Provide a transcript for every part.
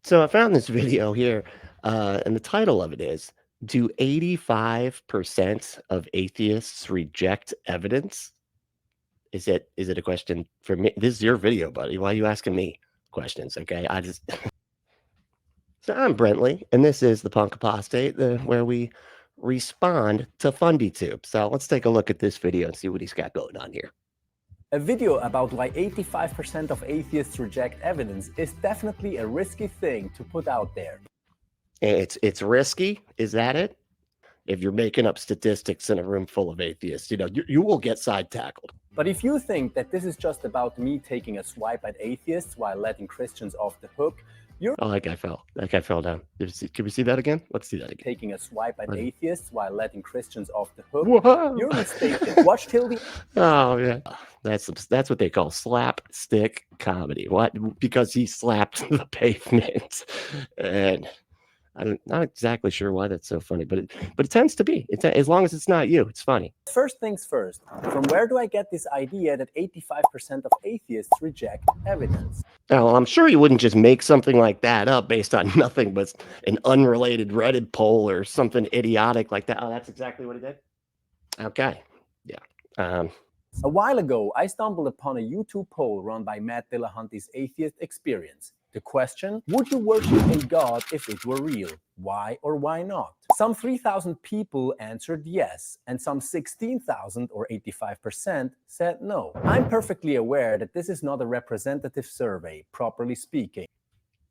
So I found this video here, and the title of it is, "Do 85% of atheists reject evidence?" Is it a question for me? This is your video, buddy. Why are you asking me questions? Okay, I just so I'm Brentley, and this is the Punk Apostate, where we respond to FundyTube. So let's take a look at this video and see what he's got going on here. A video about why 85% of atheists reject evidence is definitely a risky thing to put out there. It's risky, is that it? If you're making up statistics in a room full of atheists, you will get side tackled. But if you think that this is just about me taking a swipe at atheists while letting Christians off the hook, you're that guy fell down. Can we see that again? Let's see that again. Taking a swipe at atheists while letting Christians off the hook. Whoa. You're mistaken. Watch till the Oh yeah, that's what they call slapstick comedy. What? Because he slapped the pavement, and I'm not exactly sure why that's so funny, but it tends to be. As long as it's not you, it's funny. First things first, from where do I get this idea that 85% of atheists reject evidence? Now, I'm sure you wouldn't just make something like that up based on nothing but an unrelated Reddit poll or something idiotic like that. Oh, that's exactly what he did? Okay, yeah. A while ago, I stumbled upon a YouTube poll run by Matt Dillahunty's Atheist Experience. The question, would you worship a god if it were real? Why or why not? Some 3,000 people answered yes, and some 16,000 or 85% said no. I'm perfectly aware that this is not a representative survey, properly speaking.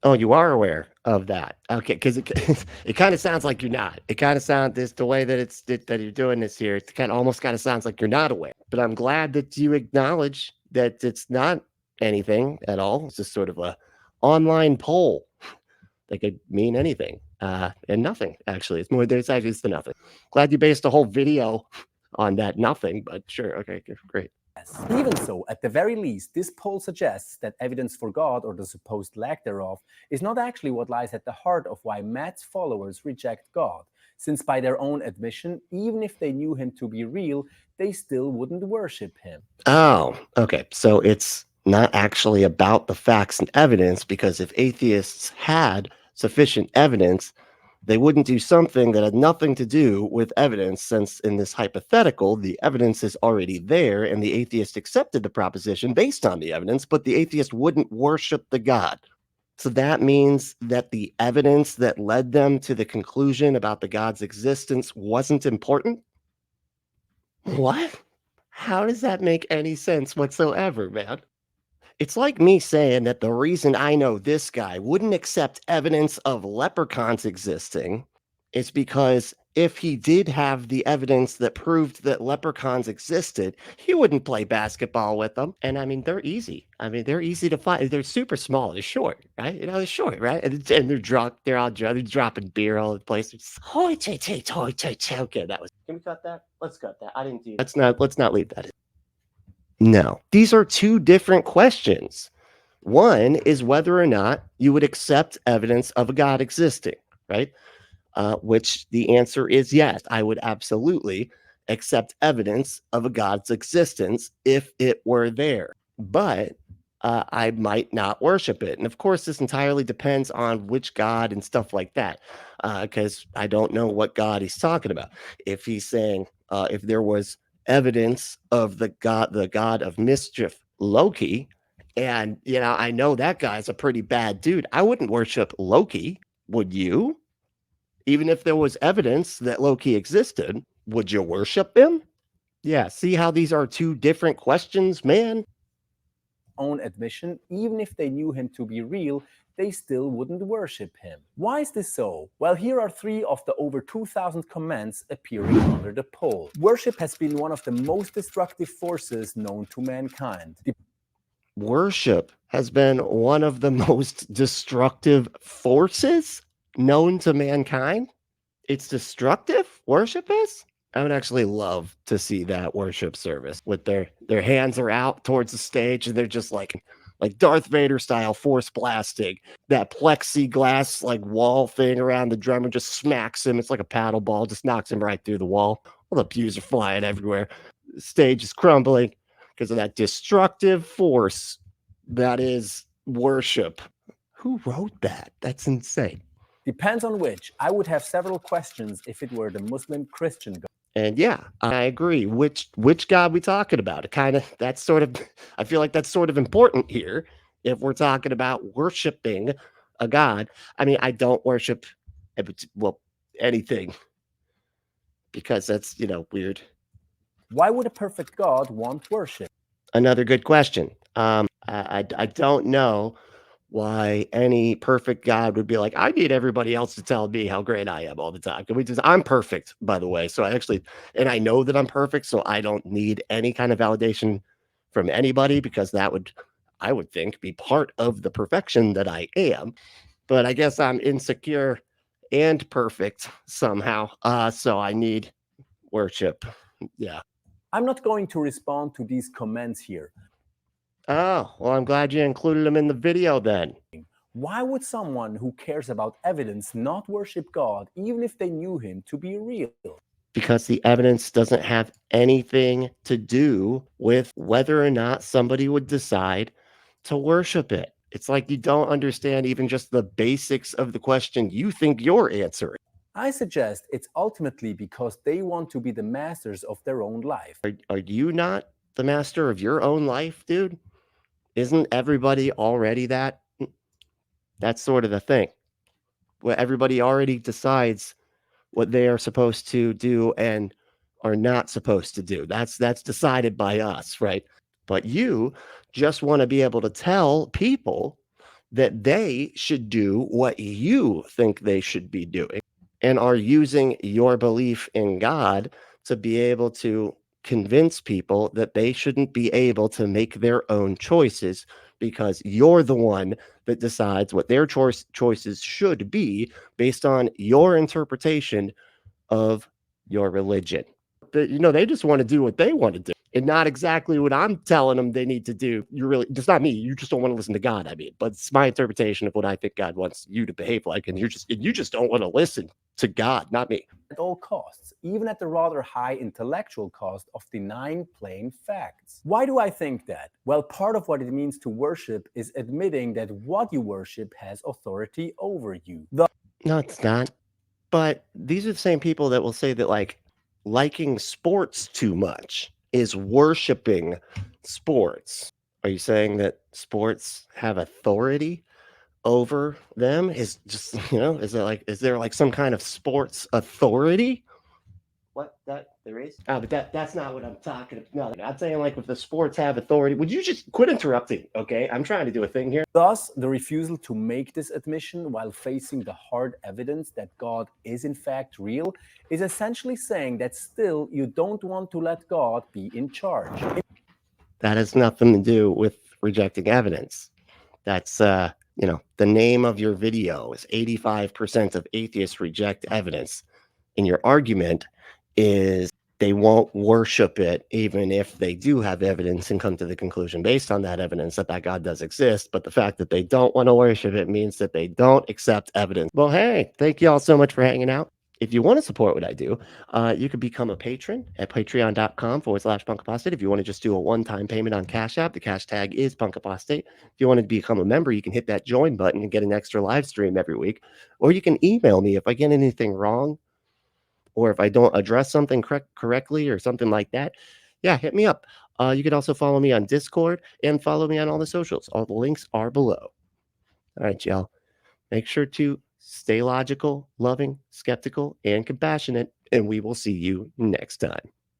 Oh, you are aware of that. Okay, because it kind of sounds like you're not. It kind of sounds the way that you're doing this here. It almost sounds like you're not aware. But I'm glad that you acknowledge that it's not anything at all. It's just sort of a online poll that could mean anything and nothing. Actually, it's the nothing. Glad you based a whole video on that nothing. But sure, okay, great. Even so, at the very least, this poll suggests that evidence for God, or the supposed lack thereof, is not actually what lies at the heart of why Matt's followers reject God, since by their own admission, even if they knew him to be real, they still wouldn't worship him. Oh, okay. So it's not actually about the facts and evidence, because if atheists had sufficient evidence, they wouldn't do something that had nothing to do with evidence, since in this hypothetical, the evidence is already there and the atheist accepted the proposition based on the evidence, but the atheist wouldn't worship the God. So that means that the evidence that led them to the conclusion about the God's existence wasn't important? What? How does that make any sense whatsoever, man? It's like me saying that the reason I know this guy wouldn't accept evidence of leprechauns existing is because if he did have the evidence that proved that leprechauns existed, he wouldn't play basketball with them. And I mean, they're easy. They're easy to find. They're super small. They're short, right? They're short, right? And they're drunk. They're all drunk. They're dropping beer all over the place. Okay, that was. Can we cut that? Let's cut that. I didn't do that. Let's not leave that in. No, these are two different questions. One is whether or not you would accept evidence of a God existing, right? Which the answer is yes. I would absolutely accept evidence of a God's existence if it were there. But I might not worship it. And of course, this entirely depends on which God and stuff like that, because I don't know what God he's talking about. If he's saying, if there was evidence of the god of mischief, Loki, and I know that guy's a pretty bad dude, I wouldn't worship Loki. Would you? Even if there was evidence that Loki existed, would you worship him? Yeah, see how these are two different questions, man? Own admission, even if they knew him to be real, they still wouldn't worship him. Why is this so? Well, here are 3 of the over 2,000 comments appearing under the poll. Worship has been one of the most destructive forces known to mankind. Worship has been one of the most destructive forces known to mankind? It's destructive? Worship is? I would actually love to see that worship service with their hands are out towards the stage and they're just like Darth Vader style force blasting. That plexiglass wall thing around the drummer just smacks him. It's like a paddle ball, just knocks him right through the wall. All the pews are flying everywhere. The stage is crumbling because of that destructive force that is worship. Who wrote that? That's insane. Depends on which. I would have several questions if it were the Muslim Christian God. And yeah, I agree. Which God we talking about? It kind of that's sort of I feel like that's sort of important here if we're talking about worshiping a God. I mean, I don't worship anything because that's, weird. Why would a perfect God want worship? Another good question. I don't know why any perfect God would be like, I need everybody else to tell me how great I am all the time. I'm perfect, by the way. So I know that I'm perfect. So I don't need any kind of validation from anybody because that would, I would think, be part of the perfection that I am. But I guess I'm insecure and perfect somehow. So I need worship. Yeah. I'm not going to respond to these comments here. Oh, well, I'm glad you included them in the video then. Why would someone who cares about evidence not worship God even if they knew him to be real? Because the evidence doesn't have anything to do with whether or not somebody would decide to worship it. It's like you don't understand even just the basics of the question you think you're answering. I suggest it's ultimately because they want to be the masters of their own life. Are you not the master of your own life, dude? Isn't everybody already that? That's sort of the thing. Where everybody already decides what they are supposed to do and are not supposed to do. That's decided by us, right? But you just want to be able to tell people that they should do what you think they should be doing and are using your belief in God to be able to convince people that they shouldn't be able to make their own choices because you're the one that decides what their choices should be based on your interpretation of your religion. But, they just want to do what they want to do and not exactly what I'm telling them they need to do. It's not me. You just don't want to listen to God. I mean, but it's my interpretation of what I think God wants you to behave like. And you just don't want to listen to God, not me. At all costs, even at the rather high intellectual cost of denying plain facts. Why do I think that? Well, part of what it means to worship is admitting that what you worship has authority over you. No, it's not. But these are the same people that will say that liking sports too much is worshiping sports. Are you saying that sports have authority over them? Is just, is there some kind of sports authority? What there is? Oh, but that's not what I'm talking about. No, I'm saying if the sports have authority. Would you just quit interrupting? Okay, I'm trying to do a thing here. Thus, the refusal to make this admission while facing the hard evidence that God is in fact real is essentially saying that still you don't want to let God be in charge. That has nothing to do with rejecting evidence. That's the name of your video is 85% of atheists reject evidence. And your argument is they won't worship it even if they do have evidence and come to the conclusion based on that evidence that God does exist. But the fact that they don't want to worship it means that they don't accept evidence. Well, hey, thank you all so much for hanging out. If you want to support what I do, you can become a patron at patreon.com/Punk Apostate. If you want to just do a one-time payment on Cash App, the cash tag is Punk Apostate. If you want to become a member, you can hit that join button and get an extra live stream every week. Or you can email me if I get anything wrong or if I don't address something correctly or something like that. Yeah, hit me up. You can also follow me on Discord and follow me on all the socials. All the links are below. All right, y'all. Make sure to stay logical, loving, skeptical, and compassionate, and we will see you next time.